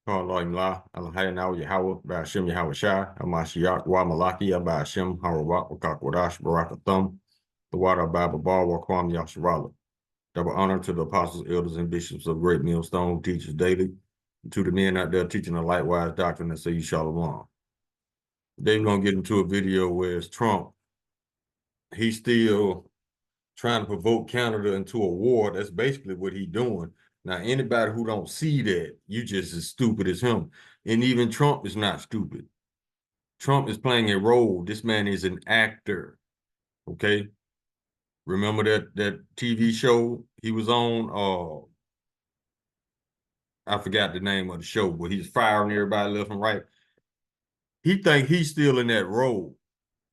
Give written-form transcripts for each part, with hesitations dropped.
Allah Alhayna Yahweh Bashim Yahweh Shai Amashiach Wa Malaki Abashim Harawat Wakakwadash Barakathum the water Bible Bar Wakwam Yasharala. Double honor to the apostles, elders, and bishops of Great Millstone, teachers daily, and to the men out there teaching the lightwise doctrine that say you shalom. Today we're gonna get into a video where it's Trump. He's still trying to provoke Canada into a war. That's basically what he's doing. Now, anybody who don't see that, you just as stupid as him. And even Trump is not stupid. Trump is playing a role. This man is an actor. Okay. Remember that TV show he was on? I forgot the name of the show, but he's firing everybody left and right. He think he's still in that role,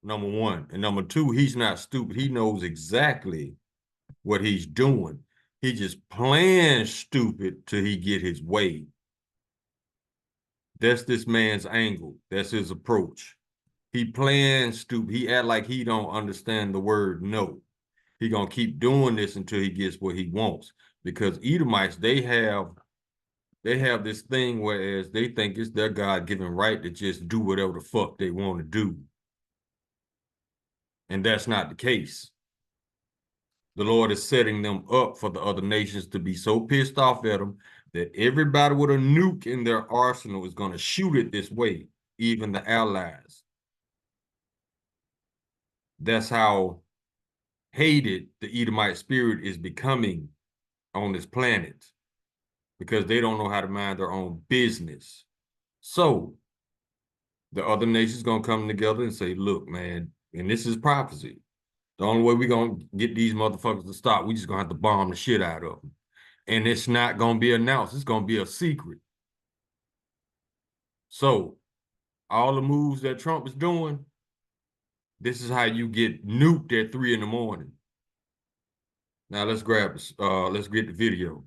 number one. And number two, he's not stupid. He knows exactly what he's doing. He just playing stupid till he get his way. That's this man's angle. That's his approach. He playing stupid. He act like he don't understand the word no. He gonna keep doing this until he gets what he wants. Because Edomites, they have this thing whereas they think it's their God-given right to just do whatever the fuck they want to do. And that's not the case. The Lord is setting them up for the other nations to be so pissed off at them that everybody with a nuke in their arsenal is going to shoot it this way, even the allies. That's how hated the Edomite spirit is becoming on this planet because they don't know how to mind their own business. So the other nations going to come together and say, look, man, and this is prophecy. The only way we're going to get these motherfuckers to stop, we just going to have to bomb the shit out of them. And it's not going to be announced. It's going to be a secret. So all the moves that Trump is doing, this is how you get nuked at 3 in the morning. Now let's get the video.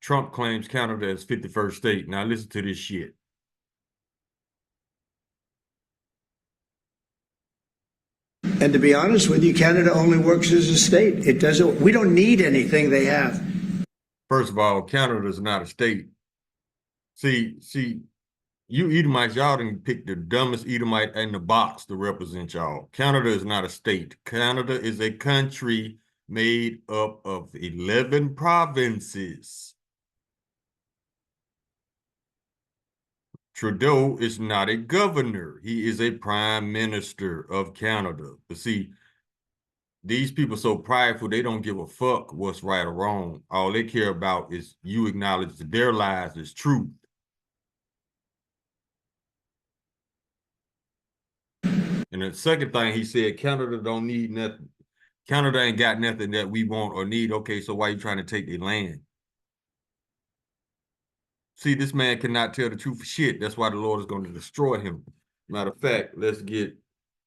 Trump claims Canada as 51st state. Now listen to this shit. And to be honest with you, Canada only works as a state. We don't need anything they have. First of all, Canada is not a state. See, you Edomites, y'all didn't pick the dumbest Edomite in the box to represent y'all. Canada is not a state. Canada is a country made up of 11 provinces. Trudeau is not a governor. He is a prime minister of Canada. But see, these people so prideful, they don't give a fuck what's right or wrong. All they care about is you acknowledge that their lies is truth. And the second thing he said, Canada don't need nothing. Canada ain't got nothing that we want or need. Okay, so why are you trying to take their land? See, this man cannot tell the truth for shit. That's why the Lord is going to destroy him. Matter of fact, let's get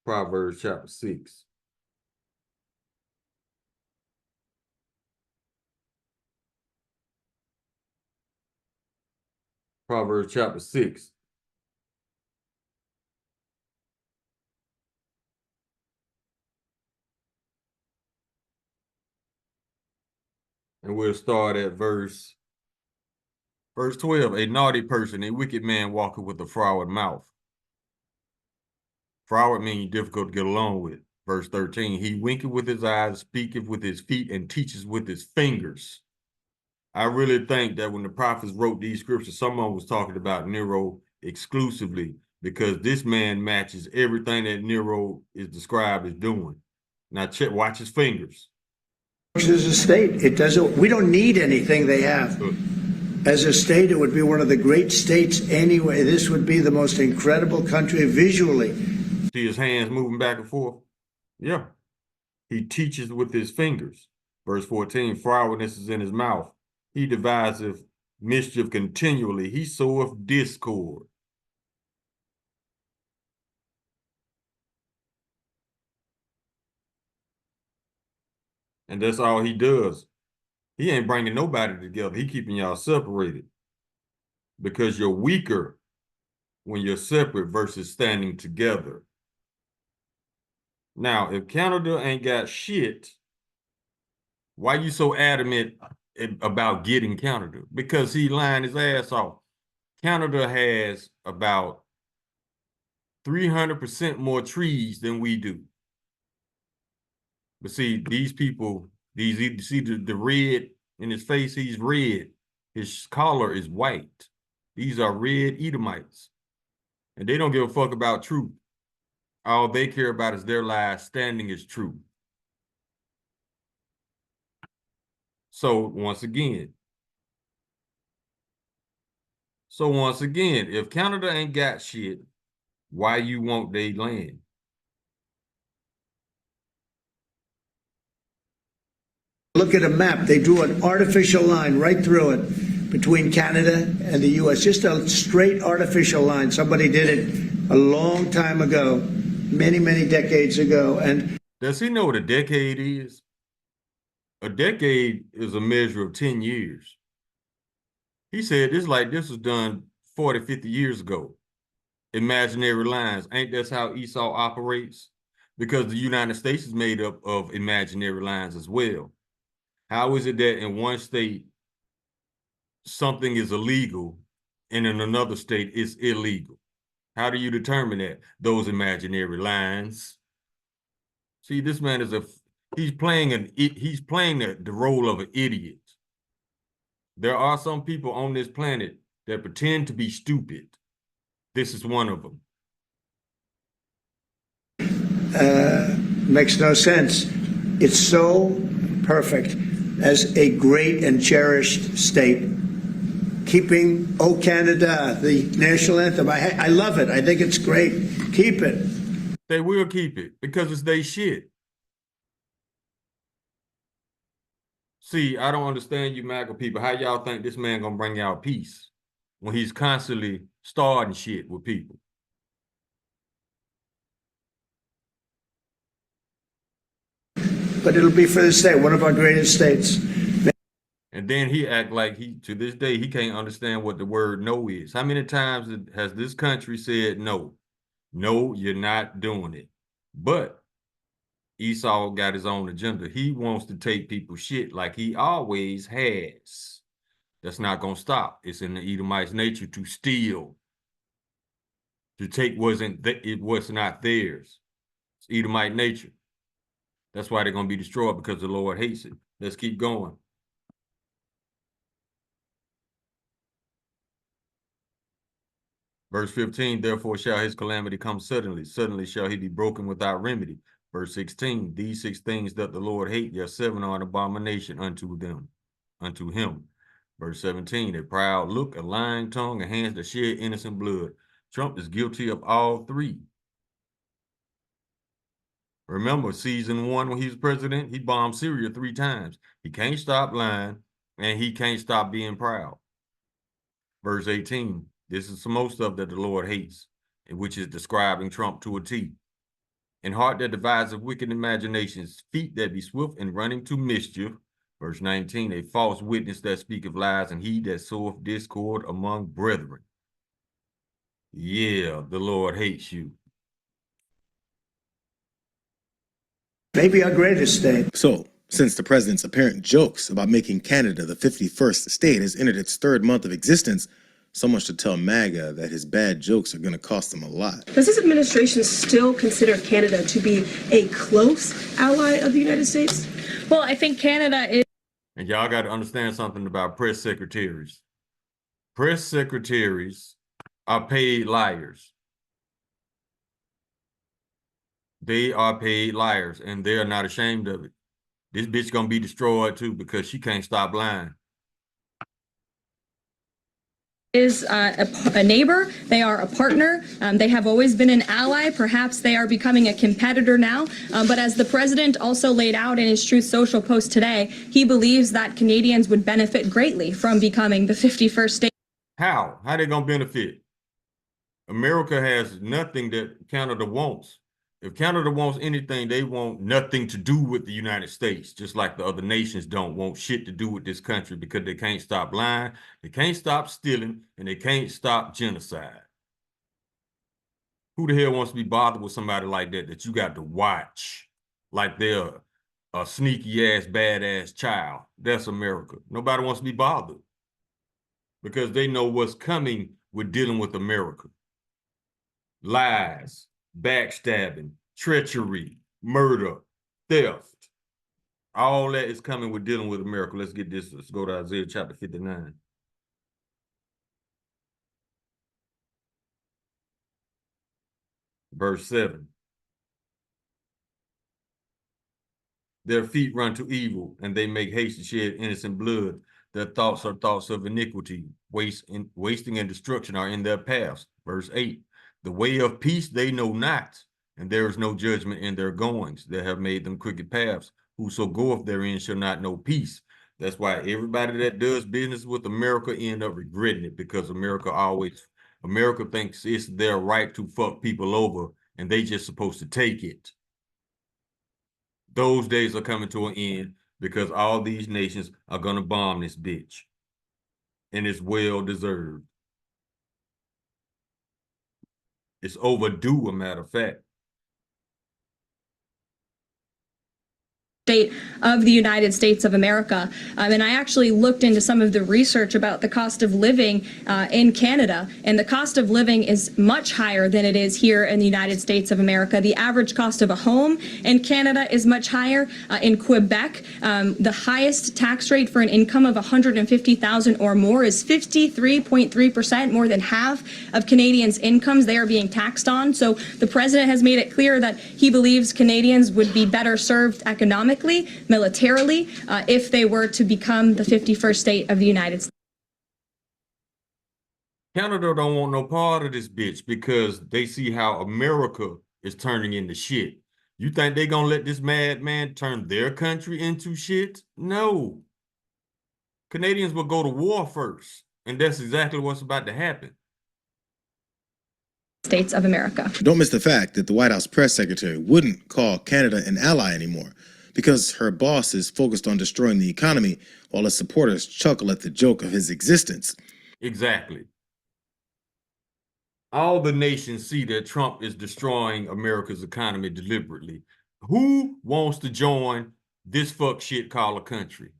Proverbs chapter 6. Proverbs chapter 6. And we'll start at verse 12. A naughty person, a wicked man walketh with a froward mouth. Froward means difficult to get along with. Verse 13, he winketh with his eyes, speaketh with his feet, and teaches with his fingers. I really think that when the prophets wrote these scriptures, someone was talking about Nero exclusively because this man matches everything that Nero is described as doing. Now watch his fingers. As a state, we don't need anything they have. As a state, it would be one of the great states anyway. This would be the most incredible country visually. See his hands moving back and forth? Yeah. He teaches with his fingers. Verse 14, frowardness is in his mouth. He deviseth mischief continually. He soweth discord. And that's all he does. He ain't bringing nobody together. He keeping y'all separated because you're weaker. when you're separate versus standing together. Now, if Canada ain't got shit, why you so adamant about getting Canada? Because he lying his ass off. Canada has about 300% more trees than we do. But see, these people, you see the red in his face, he's red. His collar is white. These are red Edomites. And they don't give a fuck about truth. All they care about is their last standing as true. So once again, if Canada ain't got shit, why you want their land? Look at a map. They drew an artificial line right through it between Canada and the U.S., just a straight artificial line. Somebody did it a long time ago, many, many decades ago. And does he know what a decade is? A decade is a measure of 10 years. He said this was done 40, 50 years ago. Imaginary lines. Ain't that how Esau operates? Because the United States is made up of imaginary lines as well. How is it that in one state something is illegal and in another state it's illegal? How do you determine that? Those imaginary lines. See, this man is he's playing the role of an idiot. There are some people on this planet that pretend to be stupid. This is one of them. Makes no sense. It's so perfect as a great and cherished state. Keeping "O Canada," the national anthem. I love it. I think it's great. Keep it. They will keep it because it's their shit. See, I don't understand you MAGA people. How y'all think this man gonna bring out peace when he's constantly starting shit with people? But it'll be for the state, one of our greatest states. And then he act like to this day, he can't understand what the word no is. How many times has this country said no? No, you're not doing it. But Esau got his own agenda. He wants to take people's shit like he always has. That's not going to stop. It's in the Edomite's nature to steal, to take what's not theirs. It's Edomite nature. That's why they're going to be destroyed, because the Lord hates it. Let's keep going. Verse 15, therefore shall his calamity come suddenly. Suddenly shall he be broken without remedy. Verse 16, these 6 things that the Lord hate, yet 7 are an abomination unto him. Verse 17, a proud look, a lying tongue, and hands that shed innocent blood. Trump is guilty of all 3. Remember, season 1, when he was president, he bombed Syria 3 times. He can't stop lying, and he can't stop being proud. Verse 18, this is some more stuff that the Lord hates, which is describing Trump to a T. And heart that devises wicked imaginations, feet that be swift in running to mischief. Verse 19, a false witness that speaketh lies, and he that soweth discord among brethren. Yeah, the Lord hates you. Maybe our greatest state. So, since the president's apparent jokes about making Canada the 51st state has entered its 3rd month of existence, someone should tell MAGA that his bad jokes are going to cost him a lot. Does this administration still consider Canada to be a close ally of the United States? Well, I think Canada is. And y'all got to understand something about press secretaries. Press secretaries are paid liars. They are paid liars, and they are not ashamed of it. This bitch gonna be destroyed too, because she can't stop lying. Is a neighbor. They are a partner. They have always been an ally. Perhaps they are becoming a competitor now. But as the president also laid out in his Truth Social post today, he believes that Canadians would benefit greatly from becoming the 51st state. How? How they gonna benefit? America has nothing that Canada wants. If Canada wants anything, they want nothing to do with the United States, just like the other nations don't want shit to do with this country, because they can't stop lying, they can't stop stealing, and they can't stop genocide. Who the hell wants to be bothered with somebody like that you got to watch like they're a sneaky ass, badass child? That's America. Nobody wants to be bothered because they know what's coming with dealing with America. Lies, backstabbing, treachery, murder, theft. All that is coming with dealing with America. Let's get this. Let's go to Isaiah chapter 59. Verse 7. Their feet run to evil, and they make haste to shed innocent blood. Their thoughts are thoughts of iniquity. Wasting and destruction are in their paths. Verse 8. The way of peace they know not, and there is no judgment in their goings. They have made them crooked paths. Whoso goeth therein shall not know peace. That's why everybody that does business with America end up regretting it, because America thinks it's their right to fuck people over, and they just supposed to take it. Those days are coming to an end because all these nations are going to bomb this bitch. And it's well deserved. It's overdue, a matter of fact. State of the United States of America. And I actually looked into some of the research about the cost of living in Canada, and the cost of living is much higher than it is here in the United States of America. The average cost of a home in Canada is much higher. In Quebec, the highest tax rate for an income of $150,000 or more is 53.3%, more than half of Canadians' incomes they are being taxed on. So the president has made it clear that he believes Canadians would be better served economically, militarily, if they were to become the 51st state of the United States. Canada don't want no part of this bitch because they see how America is turning into shit. You think they gonna let this madman turn their country into shit? No. Canadians will go to war first, and that's exactly what's about to happen. States of America. Don't miss the fact that the White House press secretary wouldn't call Canada an ally anymore, because her boss is focused on destroying the economy while his supporters chuckle at the joke of his existence. Exactly. All the nations see that Trump is destroying America's economy deliberately. Who wants to join this fuck shit called a country?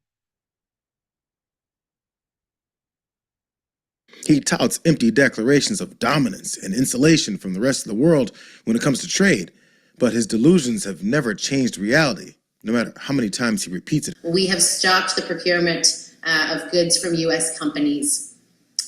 He touts empty declarations of dominance and insulation from the rest of the world when it comes to trade, but his delusions have never changed reality, no matter how many times he repeats it. We have stopped the procurement of goods from U.S. companies.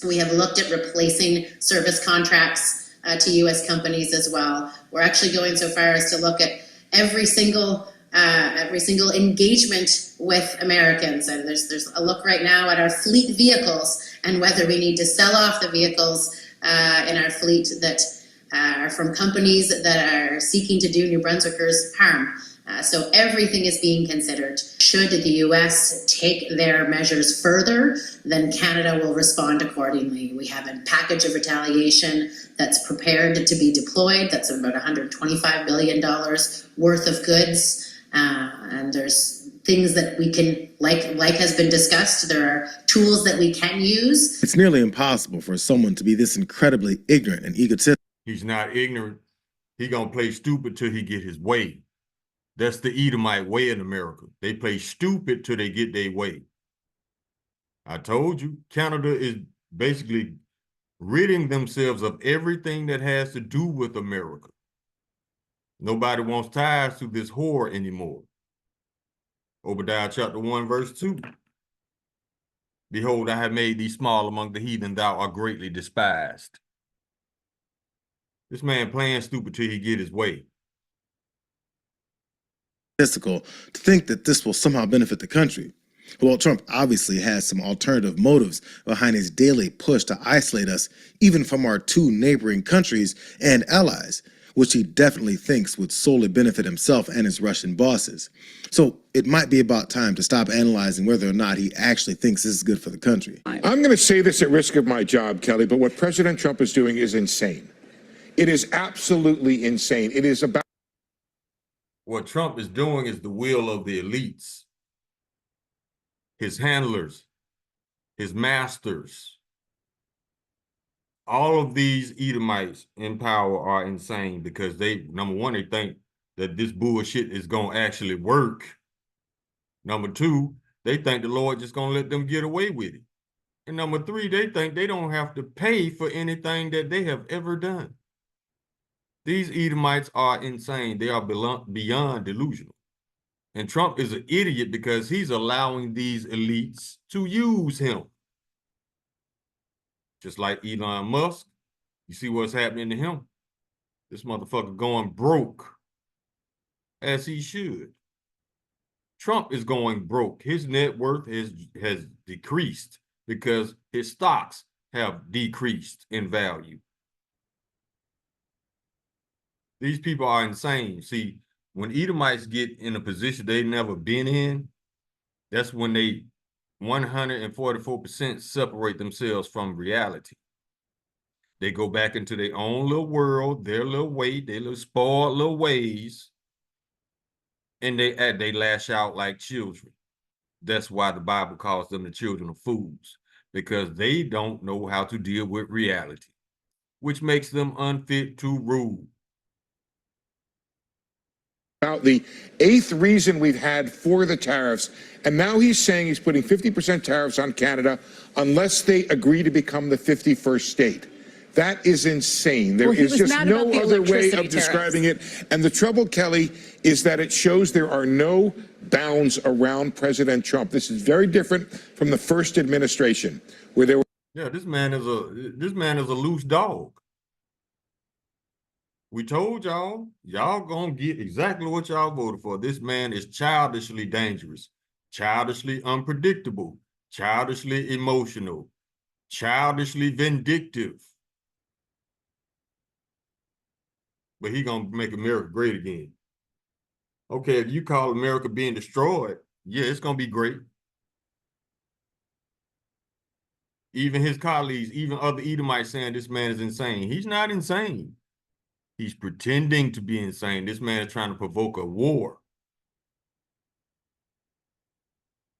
We have looked at replacing service contracts to U.S. companies as well. We're actually going so far as to look at every single engagement with Americans. And there's a look right now at our fleet vehicles and whether we need to sell off the vehicles in our fleet that are from companies that are seeking to do New Brunswickers harm. So everything is being considered. Should the U.S. take their measures further, then Canada will respond accordingly. We have a package of retaliation that's prepared to be deployed. That's about $125 billion worth of goods. And there's things that we can, like has been discussed, there are tools that we can use. It's nearly impossible for someone to be this incredibly ignorant and egotistical. He's not ignorant. He gonna play stupid till he get his way. That's the Edomite way in America. They play stupid till they get their way. I told you, Canada is basically ridding themselves of everything that has to do with America. Nobody wants ties to this whore anymore. Obadiah chapter 1, verse 2. Behold, I have made thee small among the heathen, thou art greatly despised. This man playing stupid till he get his way. To think that this will somehow benefit the country. Well, Trump obviously has some alternative motives behind his daily push to isolate us, even from our two neighboring countries and allies, which he definitely thinks would solely benefit himself and his Russian bosses. So it might be about time to stop analyzing whether or not he actually thinks this is good for the country. I'm going to say this at risk of my job, Kelly, but what President Trump is doing is insane. It is absolutely insane. It is about... What Trump is doing is the will of the elites, his handlers, his masters. all of these Edomites in power are insane because they, number one, they think that this bullshit is going to actually work. Number two, they think the Lord just going to let them get away with it. And number three, they think they don't have to pay for anything that they have ever done. These Edomites are insane. They are beyond delusional. And Trump is an idiot because he's allowing these elites to use him. Just like Elon Musk, you see what's happening to him? This motherfucker going broke, as he should. Trump is going broke. His net worth has decreased because his stocks have decreased in value. These people are insane. See, when Edomites get in a position they've never been in, that's when they 144% separate themselves from reality. They go back into their own little world, their little way, their little spoiled little ways, and they lash out like children. That's why the Bible calls them the children of fools, because they don't know how to deal with reality, which makes them unfit to rule. About the 8th reason we've had for the tariffs, and now he's saying he's putting 50% tariffs on Canada unless they agree to become the 51st state. That is insane. There is just no other way of describing it. And the trouble, Kelly, is that it shows there are no bounds around President Trump. This is very different from the first administration, where there were. Yeah, this man is a loose dog. We told y'all gonna get exactly what y'all voted for. This man is childishly dangerous, childishly unpredictable, childishly emotional, childishly vindictive. But he gonna make America great again. Okay, if you call America being destroyed, yeah, it's gonna be great. Even his colleagues, even other Edomites saying this man is insane. He's not insane. He's pretending to be insane. This man is trying to provoke a war.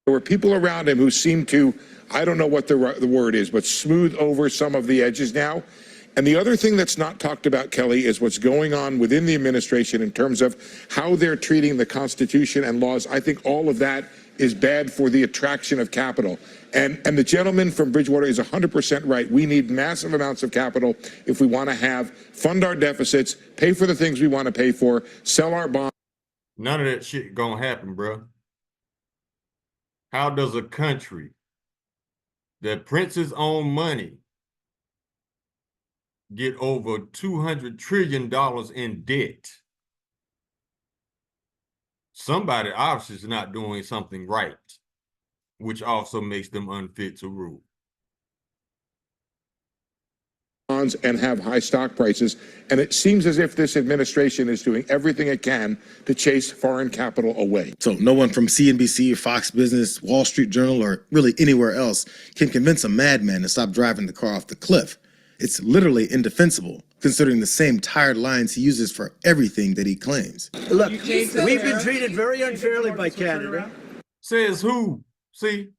There were people around him who seemed to, I don't know what the word is, but smooth over some of the edges now. And the other thing that's not talked about, Kelly, is what's going on within the administration in terms of how they're treating the Constitution and laws. I think all of that is bad for the attraction of capital. And the gentleman from Bridgewater is 100% right. We need massive amounts of capital if we want to fund our deficits, pay for the things we want to pay for, sell our bonds. None of that shit gonna happen, bro. How does a country that prints its own money get over $200 trillion in debt? Somebody obviously is not doing something right, which also makes them unfit to rule. And have high stock prices. And it seems as if this administration is doing everything it can to chase foreign capital away. So no one from CNBC, Fox Business, Wall Street Journal, or really anywhere else can convince a madman to stop driving the car off the cliff. It's literally indefensible, considering the same tired lines he uses for everything that he claims. Look, we've been treated very unfairly by Canada. Says who? See,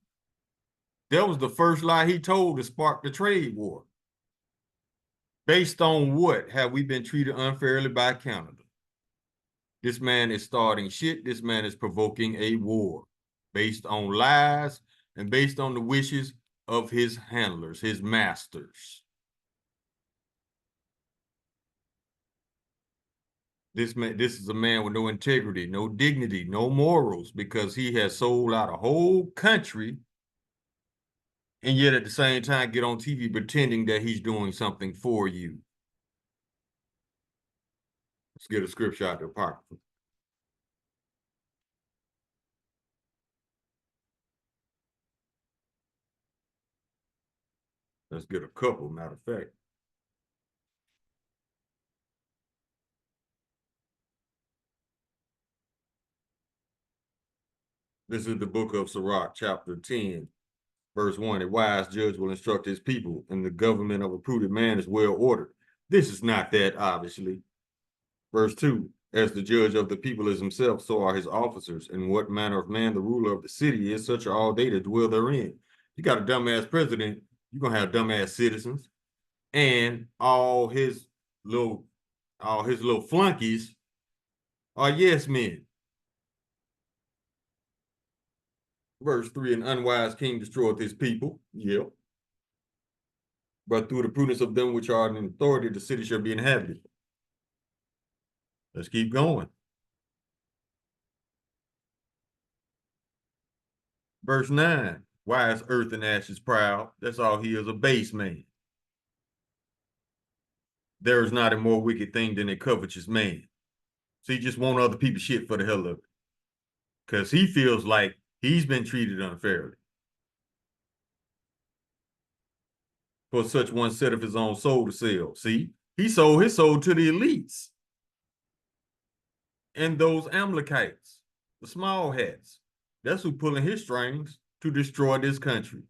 that was the first lie he told to spark the trade war. Based on what have we been treated unfairly by Canada? This man is starting shit. This man is provoking a war based on lies and based on the wishes of his handlers, his masters. This is a man with no integrity, no dignity, no morals, because he has sold out a whole country and yet at the same time get on TV pretending that he's doing something for you. Let's get a scripture out of the Apocrypha. Let's get a couple, matter of fact. This is the book of Sirach, chapter 10, verse 1. A wise judge will instruct his people, and the government of a prudent man is well ordered. This is not that, obviously. Verse 2, as the judge of the people is himself, so are his officers. And what manner of man the ruler of the city is, such are all they that dwell therein. You got a dumbass president, you're going to have dumbass citizens. and all his little flunkies are yes men. Verse 3, an unwise king destroyeth his people. Yep. But through the prudence of them which are in authority, the city shall be inhabited. Let's keep going. Verse 9, why is earth and ashes proud? That's all he is, a base man. There is not a more wicked thing than a covetous man. So he just want other people's shit for the hell of it. Because he feels like he's been treated unfairly. For such one set of his own soul to sell. See, he sold his soul to the elites. And those Amalekites, the small hats, that's who pulling his strings to destroy this country.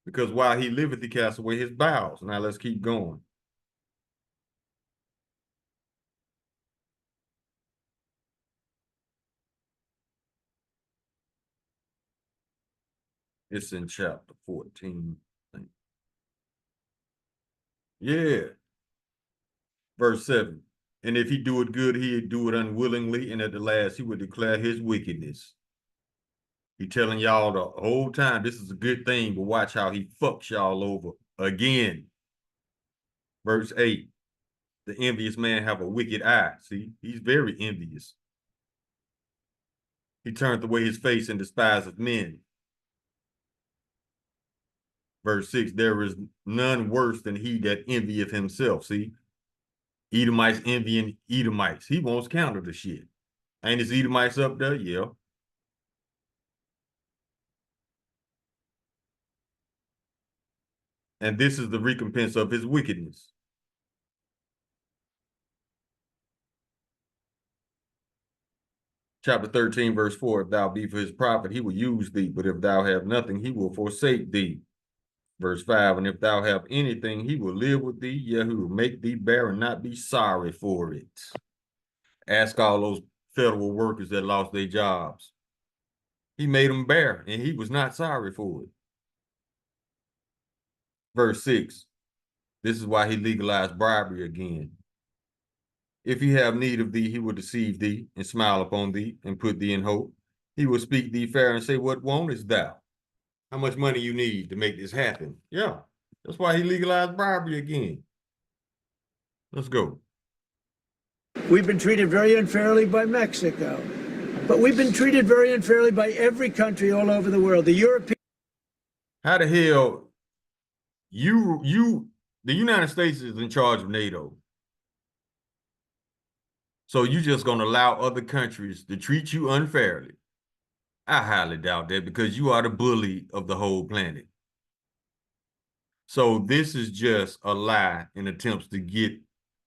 Because while he liveth, he cast away his bowels. Now let's keep going. It's in chapter 14. Yeah. Verse 7. And if he do it good, he'd do it unwillingly, and at the last he would declare his wickedness. He telling y'all the whole time this is a good thing, but watch how he fucks y'all over again. Verse 8. The envious man have a wicked eye. See, he's very envious. He turneth away his face and despiseth men. Verse 6, there is none worse than he that envieth himself. See, Edomites envying Edomites. He wants counter the shit. Ain't his Edomites up there? Yeah. And this is the recompense of his wickedness. Chapter 13, verse 4, if thou be for his profit, he will use thee. But if thou have nothing, he will forsake thee. Verse 5, and if thou have anything, he will live with thee. Yeah, he will make thee bear and not be sorry for it. Ask all those federal workers that lost their jobs. He made them bear, and he was not sorry for it. Verse 6, this is why he legalized bribery again. If he have need of thee, he will deceive thee and smile upon thee and put thee in hope. He will speak thee fair and say, what wantest thou? How much money you need to make this happen? Yeah, that's why he legalized bribery again. Let's go. We've been treated very unfairly by Mexico, but we've been treated very unfairly by every country all over the world. The European. How the hell the United States is in charge of NATO. So you just gonna allow other countries to treat you unfairly? I highly doubt that, because you are the bully of the whole planet. So this is just a lie in attempts to get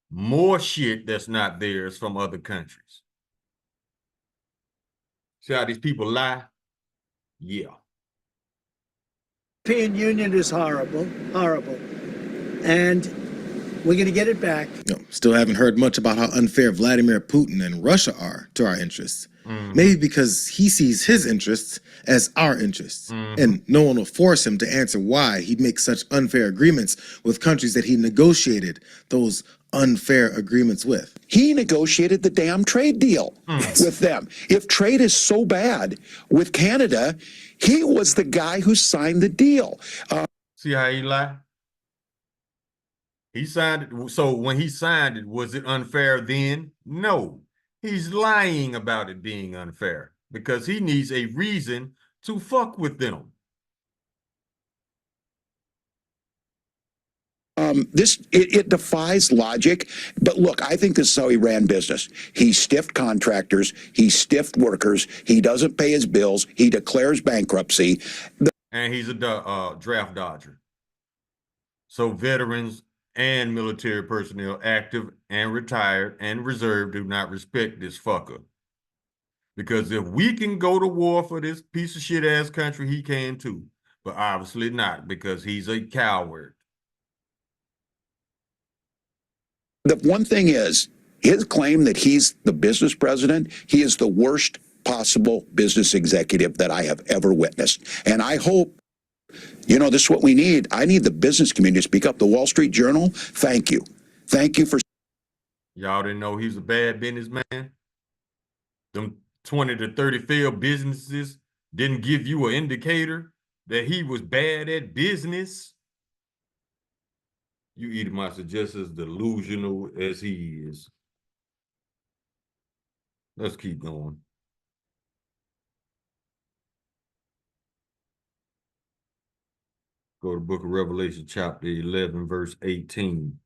more shit that's not theirs from other countries. See how these people lie? Yeah. European Union is horrible, horrible. And we're going to get it back. Still haven't heard much about how unfair Vladimir Putin and Russia are to our interests. Maybe because he sees his interests as our interests. And no one will force him to answer why he'd make such unfair agreements with countries that he negotiated those unfair agreements with. He negotiated the damn trade deal with them. If trade is so bad with Canada, he was the guy who signed the deal. See how he lied? He signed it. So when he signed it, was it unfair then? No. He's lying about it being unfair because he needs a reason to fuck with them. It defies logic, but look, I think this is how he ran business. He stiffed contractors, he stiffed workers, he doesn't pay his bills, he declares bankruptcy. And he's a draft dodger. So veterans and military personnel, active and retired and reserved, do not respect this fucker. Because if we can go to war for this piece of shit ass country, he can too. But obviously not, because he's a coward. The one thing is, his claim that he's the business president, he is the worst possible business executive that I have ever witnessed. And I hope You know, this is what we need. I need the business community to speak up. The Wall Street Journal, thank you. Thank you for. Y'all didn't know he's a bad businessman? Them 20 to 30 failed businesses didn't give you an indicator that he was bad at business? You Edomites are just as delusional as he is. Let's keep going. Go to the book of Revelation, chapter 11, verse 18.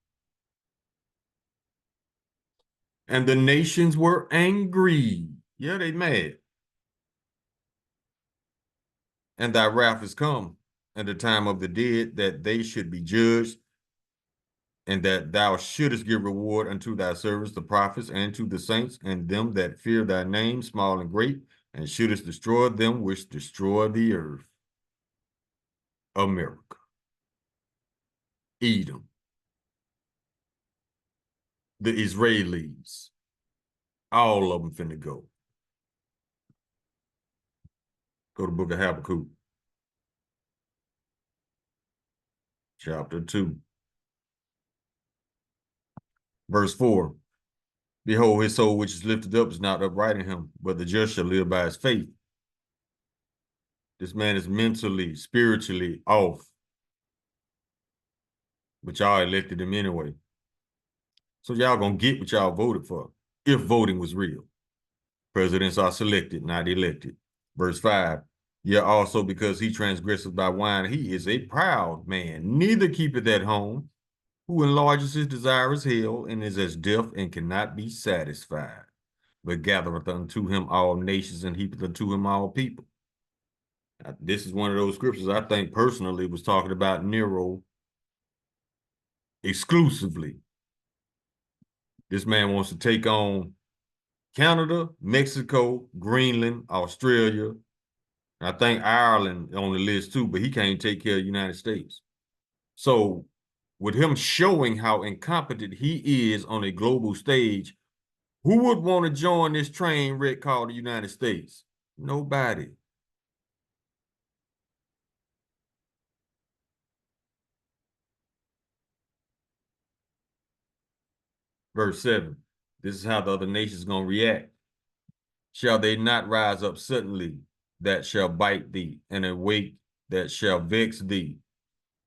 And the nations were angry. Yeah, they mad. And thy wrath is come, and the time of the dead, that they should be judged, and that thou shouldest give reward unto thy servants, the prophets, and to the saints, and them that fear thy name, small and great, and shouldest destroy them which destroy the earth. America, Edom, the Israelis, all of them finna go. Go to the book of Habakkuk, chapter 2, verse 4. Behold, his soul which is lifted up is not upright in him, but the just shall live by his faith. This man is mentally, spiritually off, but y'all elected him anyway. So y'all gonna get what y'all voted for, if voting was real. Presidents are selected, not elected. Verse 5, yet also because he transgresses by wine, he is a proud man, neither keepeth at home, who enlarges his desire as hell, and is as deaf and cannot be satisfied, but gathereth unto him all nations, and heapeth unto him all people. This is one of those scriptures I think personally was talking about Nero exclusively. This man wants to take on Canada, Mexico, Greenland, Australia. I think Ireland on the list too, but he can't take care of the United States. So with him showing how incompetent he is on a global stage, who would want to join this train wreck called the United States? Nobody. Verse 7, this is how the other nations going to react. Shall they not rise up suddenly that shall bite thee, and awake that shall vex thee,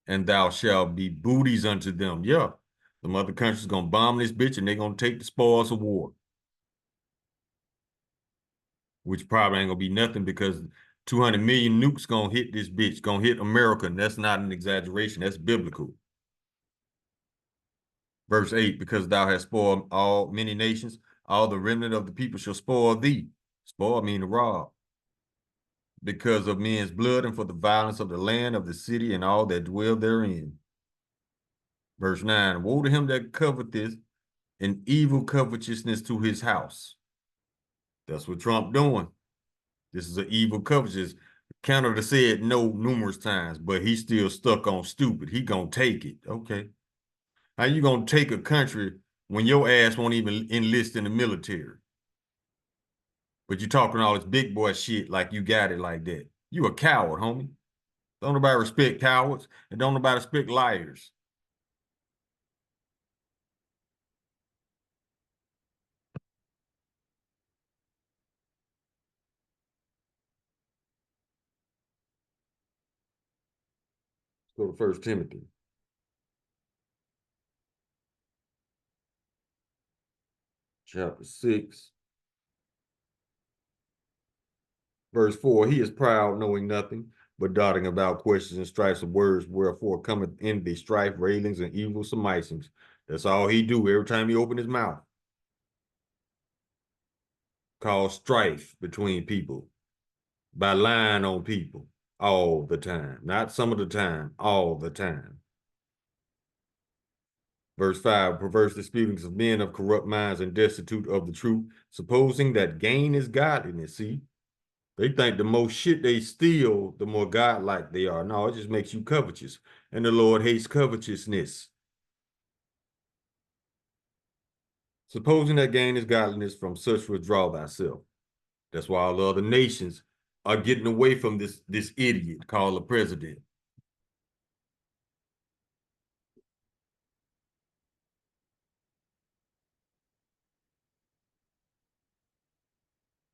and thou shalt be booties unto them? Yeah, the mother country's going to bomb this bitch, and they're going to take the spoils of war, which probably ain't going to be nothing because 200 million nukes going to hit this bitch, going to hit America, and that's not an exaggeration. That's biblical. Verse 8, because thou hast spoiled all many nations, all the remnant of the people shall spoil thee. Spoil mean to rob. Because of men's blood and for the violence of the land of the city and all that dwell therein. Verse 9, woe to him that coveteth an evil covetousness to his house. That's what Trump doing. This is an evil covetousness. Canada said no numerous times, but he's still stuck on stupid. He gonna take it. Okay. How you gonna take a country when your ass won't even enlist in the military? But you talking all this big boy shit like you got it like that. You a coward, homie. Don't nobody respect cowards, and don't nobody respect liars. Let's go to 1 Timothy. Chapter 6. Verse 4, he is proud, knowing nothing, but dotting about questions and strifes of words, wherefore cometh envy, strife, railings, and evil surmisings. That's all he do every time he open his mouth. Cause strife between people by lying on people all the time. Not some of the time, all the time. Verse 5, perverse disputings of men of corrupt minds and destitute of the truth, supposing that gain is godliness. See, they think the more shit they steal, the more godlike they are. No, it just makes you covetous. And the Lord hates covetousness. Supposing that gain is godliness, from such withdraw thyself. That's why all the other nations are getting away from this idiot called the president.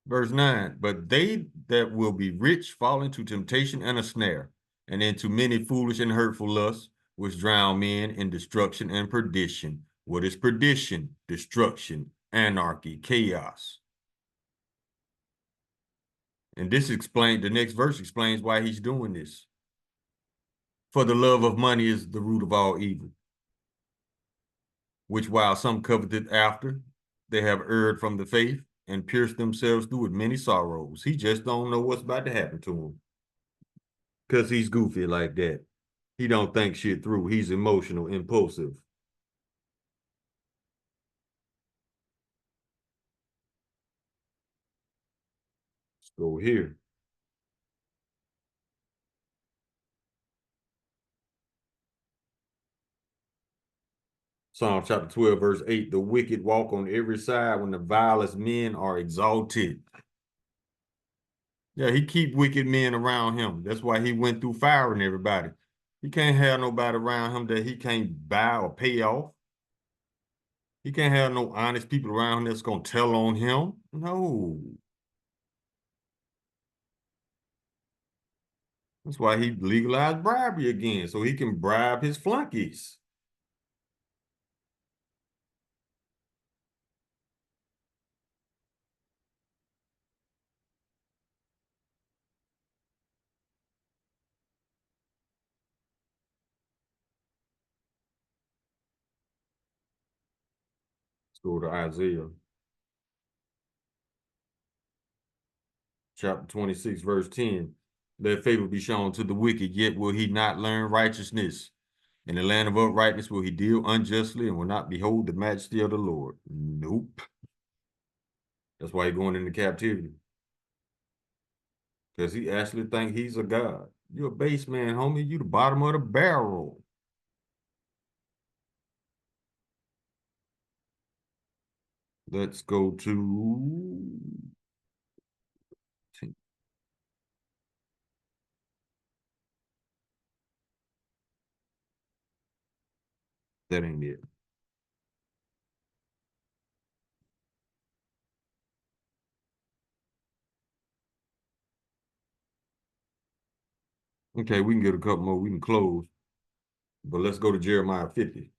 Verse 9, but they that will be rich fall into temptation and a snare, and into many foolish and hurtful lusts, which drown men in destruction and perdition. What is perdition? Destruction, anarchy, chaos. And the next verse explains why he's doing this. For the love of money is the root of all evil, which while some coveted after, they have erred from the faith and pierced themselves through with many sorrows. He just don't know what's about to happen to him. Because he's goofy like that. He don't think shit through. He's emotional, impulsive. Let's go here. Psalm chapter 12, verse 8. The wicked walk on every side when the vilest men are exalted. Yeah, he keep wicked men around him. That's why he went through firing everybody. He can't have nobody around him that he can't buy or pay off. He can't have no honest people around him that's going to tell on him. No. That's why he legalized bribery again, so he can bribe his flunkies. Let's go to Isaiah chapter 26, verse 10. Let favor be shown to the wicked, yet will he not learn righteousness. In the land of uprightness will he deal unjustly and will not behold the majesty of the Lord. Nope. That's why he's going into captivity. Because he actually think he's a god. You're a base man, homie. You the bottom of the barrel. Let's go to that ain't it. Okay, we can get a couple more. We can close. But let's go to Jeremiah 50.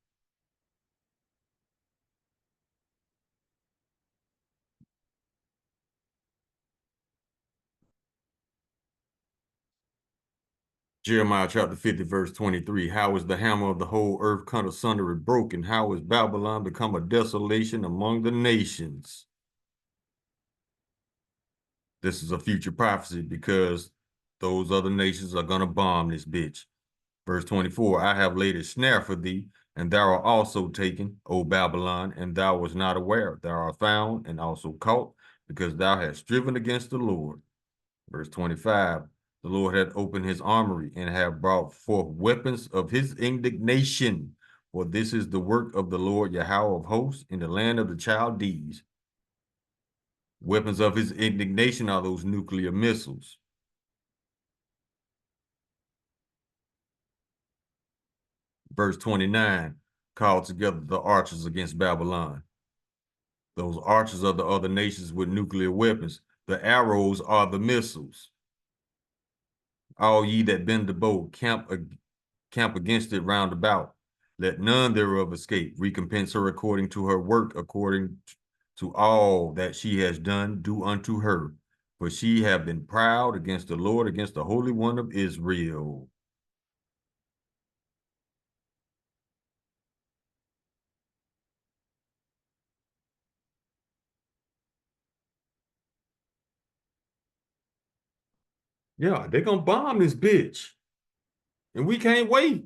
Jeremiah chapter 50, verse 23. How is the hammer of the whole earth cut asunder and broken? How is Babylon become a desolation among the nations? This is a future prophecy because those other nations are going to bomb this bitch. Verse 24, I have laid a snare for thee, and thou art also taken, O Babylon, and thou wast not aware. Thou art found and also caught, because thou hast striven against the Lord. Verse 25, the Lord hath opened his armory and have brought forth weapons of his indignation. For this is the work of the Lord Yahweh of hosts in the land of the Chaldees. Weapons of his indignation are those nuclear missiles. Verse 29, called together the archers against Babylon. Those archers are the other nations with nuclear weapons. The arrows are the missiles. All ye that bend the bow, camp against it round about. Let none thereof escape. Recompense her according to her work, according to all that she has done, do unto her. For she have been proud against the Lord, against the Holy One of Israel. Yeah, they're going to bomb this bitch. And we can't wait.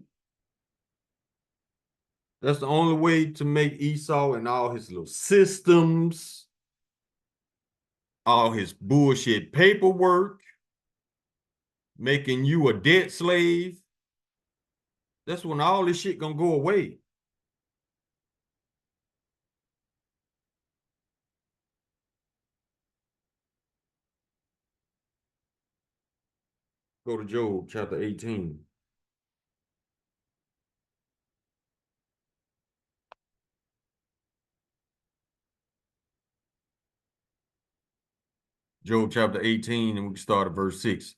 That's the only way to make Esau and all his little systems, all his bullshit paperwork, making you a debt slave. That's when all this shit gonna go away. Go to Job chapter 18. Job chapter 18, and we can start at verse 6.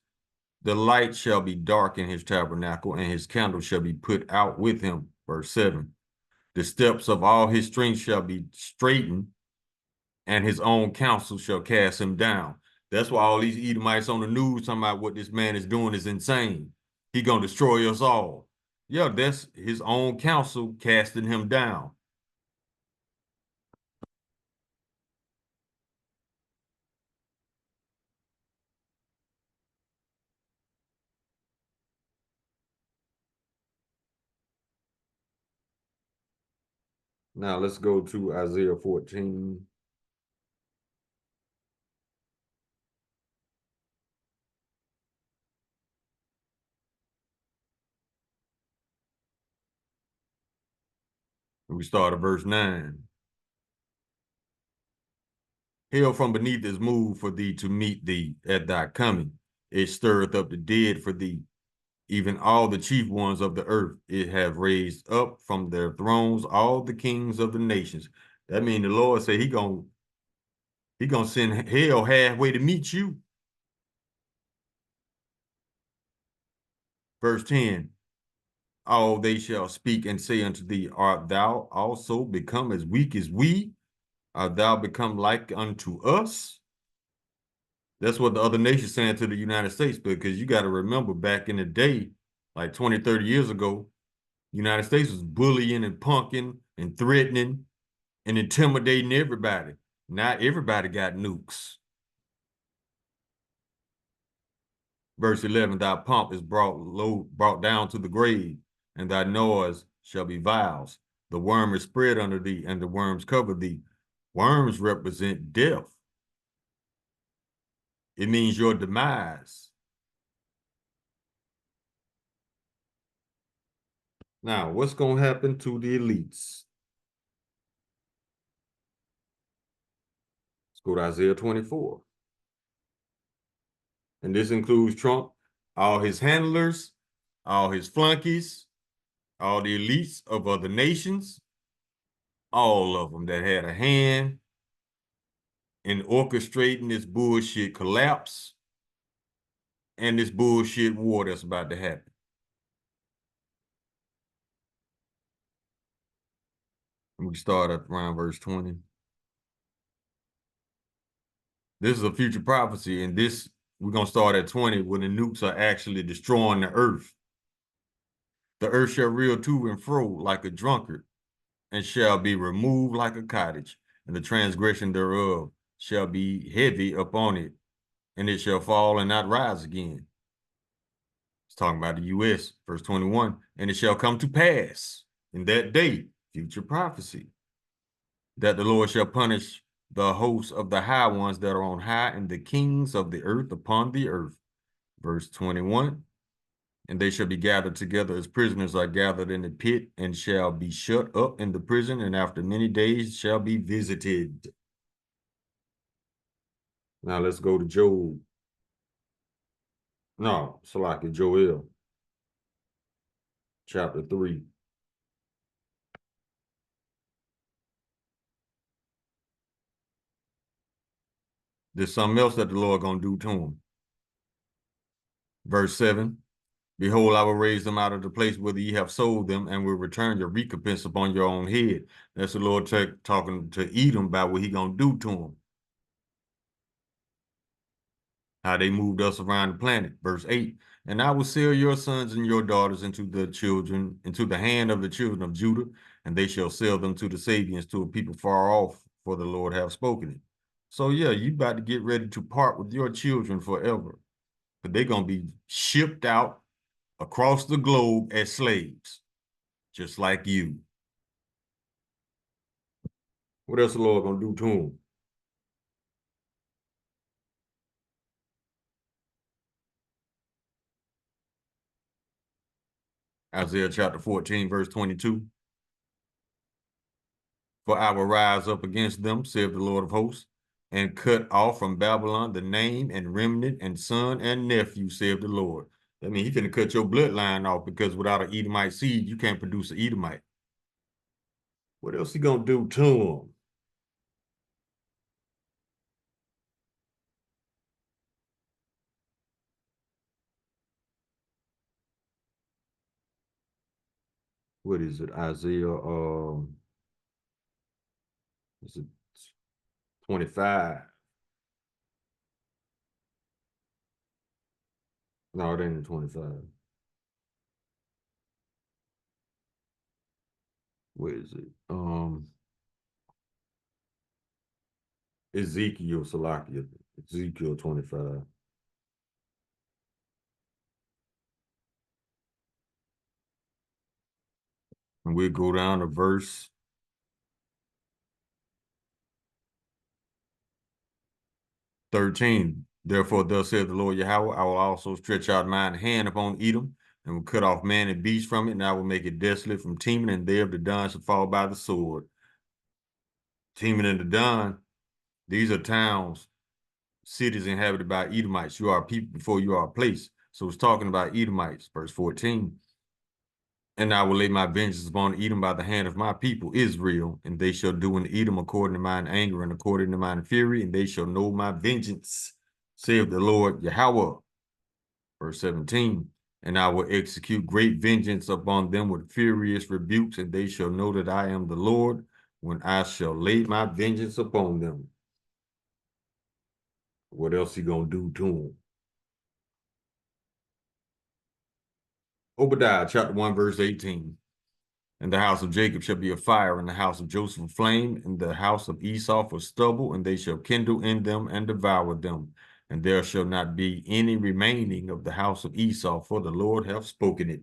The light shall be dark in his tabernacle, and his candle shall be put out with him. Verse 7. The steps of all his strength shall be straightened, and his own counsel shall cast him down. That's why all these Edomites on the news talking about what this man is doing is insane. He gonna destroy us all. Yeah, that's his own counsel casting him down. Now let's go to Isaiah 14. We start at verse 9. Hell from beneath is moved for thee to meet thee at thy coming. It stirreth up the dead for thee. Even all the chief ones of the earth it have raised up from their thrones, all the kings of the nations. That means the Lord said he gonna send hell halfway to meet you. Verse 10. All they shall speak and say unto thee, art thou also become as weak as we? Art thou become like unto us? That's what the other nations saying to the United States, because you got to remember back in the day, like 20, 30 years ago, the United States was bullying and punking and threatening and intimidating everybody. Now everybody got nukes. Verse 11, thy pomp is brought down to the grave, and thy noise shall be vials. The worm is spread under thee, and the worms cover thee. Worms represent death. It means your demise. Now, what's going to happen to the elites? Let's go to Isaiah 24. And this includes Trump, all his handlers, all his flunkies, all the elites of other nations, all of them that had a hand in orchestrating this bullshit collapse and this bullshit war that's about to happen. We start at around verse 20. This is a future prophecy, and this we're gonna start at 20 when the nukes are actually destroying the earth. The earth shall reel to and fro like a drunkard, and shall be removed like a cottage, and the transgression thereof shall be heavy upon it, and it shall fall and not rise again. It's talking about the U.S., verse 21, and it shall come to pass in that day, future prophecy, that the Lord shall punish the hosts of the high ones that are on high, and the kings of the earth upon the earth. Verse 21, and they shall be gathered together as prisoners are gathered in the pit, and shall be shut up in the prison, and after many days shall be visited. Now let's go to Joel. No, Salaki, Joel, chapter 3. There's something else that the Lord gonna do to him. Verse 7, behold, I will raise them out of the place whither ye have sold them, and will return your recompense upon your own head. That's the Lord talking to Edom about what he gonna do to them. How they moved us around the planet. Verse 8, and I will sell your sons and your daughters into the hand of the children of Judah, and they shall sell them to the Sabians, to a people far off, for the Lord hath spoken it. So yeah, you about to get ready to part with your children forever. But they're going to be shipped out across the globe as slaves, just like you. What else the Lord going to do to them? Isaiah chapter 14, verse 22. For I will rise up against them, saith the Lord of hosts, and cut off from Babylon the name and remnant and son and nephew, saith the Lord. That means he's going to cut your bloodline off, because without an Edomite seed, you can't produce an Edomite. What else he going to do to them? what is it? Isaiah, is it 25? No, it ain't 25. Where is it? Ezekiel Salakia. Ezekiel 25. And we go down to verse 13. Therefore, thus saith the Lord Yahweh, I will also stretch out mine hand upon Edom, and will cut off man and beast from it, and I will make it desolate from Teman, and there the Don shall fall by the sword. Teman and the Don, these are towns, cities inhabited by Edomites. You are a people before you are a place. So it's talking about Edomites, verse 14. And I will lay my vengeance upon Edom by the hand of my people, Israel, and they shall do in Edom according to mine anger and according to mine fury, and they shall know my vengeance, saith the Lord Yahweh. Verse 17, and I will execute great vengeance upon them with furious rebukes, and they shall know that I am the Lord when I shall lay my vengeance upon them. What else he gonna do to them? Obadiah chapter 1, verse 18. And the house of Jacob shall be a fire, and the house of Joseph a flame, and the house of Esau for stubble, and they shall kindle in them and devour them. And there shall not be any remaining of the house of Esau, for the Lord hath spoken it.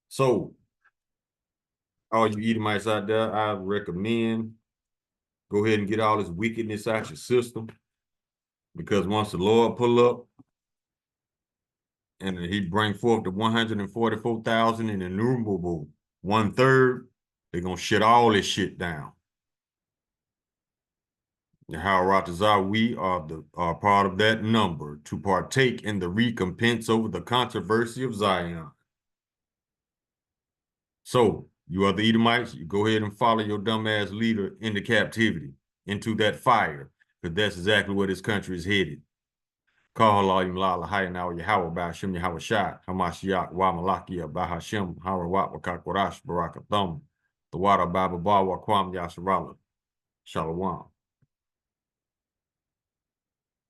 So, all you Edomites out there, I recommend go ahead and get all this wickedness out your system, because once the Lord pull up and he bring forth the 144,000 and innumerable 1/3, they're gonna shut all this shit down. How we are part of that number to partake in the recompense over the controversy of Zion. So you are the Edomites, you go ahead and follow your dumbass leader into captivity, into that fire, because that's exactly where this country is headed. Call Alim Lala Hayanaw Yahweh Bashim Yahweh Shai, Hamashiach, Wamalakia, Bahashim, Harawat, Wakakorash, Barakathum, the water Baba Bawa Kwam Yasharala. Shalom.